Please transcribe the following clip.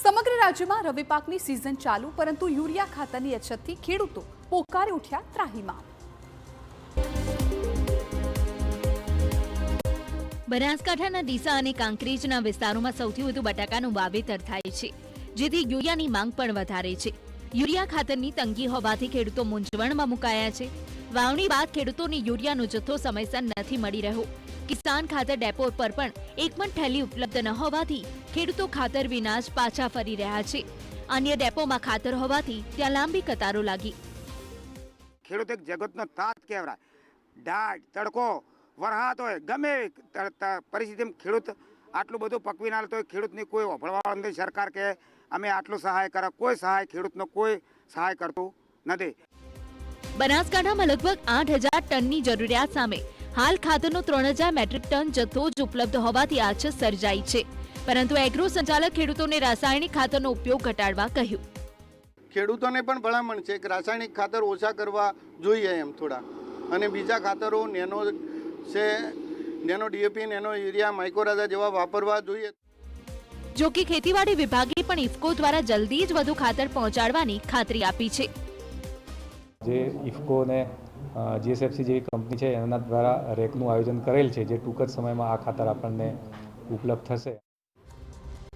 સમગ્ર રાજ્યમાં રવિ પાકની સિઝન ચાલુ, પરંતુ યુરિયા ખાતરની અછતથી ખેડૂતો પોકારી ઉઠ્યા ત્રાહિમામ। બનાસકાંઠાના ડીસા અને કાંકરેજના વિસ્તારોમાં સૌથી વધુ બટાકાનું વાવેતર થાય છે, જેથી યુરિયાની માંગ પણ વધારે છે। યુરિયા ખાતરની તંગી હોવાથી ખેડૂતો મૂંઝવણમાં મુકાયા છે। વાવણી બાદ ખેડૂતોને યુરિયાનો જથ્થો સમયસર નથી મળી રહ્યો। કિસાન ખાતર ડેપો પર પણ એક પણ થેલી ઉપલબ્ધ ન હોવાથી ખેડૂતો ખાતર વિના જ પાછા ફરી રહ્યા છે। અન્ય ડેપોમાં ખાતર હોવાથી ત્યાં લાંબી કતારો લાગી। ખેડૂત એક જગતનો તાત કહેવાય। દાઢ તડકો વરસાદ હોય ગમે પરિસ્થિતિમાં ખેડૂત આટલું બધું પકવી ના તો ખેડૂતની કોઈ ઓભળવાળો નથી। સરકાર કે અમે આટલું સહાય કરે, કોઈ સહાય ખેડૂતનો કોઈ સહાય કરતું નથી। બનાસકાંઠામાં લગભગ 8,000 ટનની જરૂરિયાત સામે હાલ ખાતરનો 3,000 મેટ્રિક ટન જથ્થો જ ઉપલબ્ધ હોવાથી આછત સર્જાઈ છે, પરંતુ એગ્રો સંચાલક ખેડૂતોને રાસાયણિક ખાતરનો ઉપયોગ ઘટાડવા કહ્યું। ખેડૂતોને પણ ભલામણ છે કે રાસાયણિક ખાતર ઓછા કરવા જોઈએ એમ થોડા, અને બીજા ખાતરો નેનો ડીએપી, નેનો યુરિયા, માઇક્રોરાઝા જેવા વાપરવા જોઈએ। જો કે ખેતીવાડી વિભાગે પણ ઇફકો દ્વારા જલ્દી જ વધુ ખાતર પહોંચાડવાની ખાતરી આપી છે। જે ઇફકો ને જીએસએફસી જેવી કંપની છે એના દ્વારા રેકનું આયોજન કરેલ છે, જે ટૂંક જ સમયમાં આ ખાતર આપણને ઉપલબ્ધ થશે।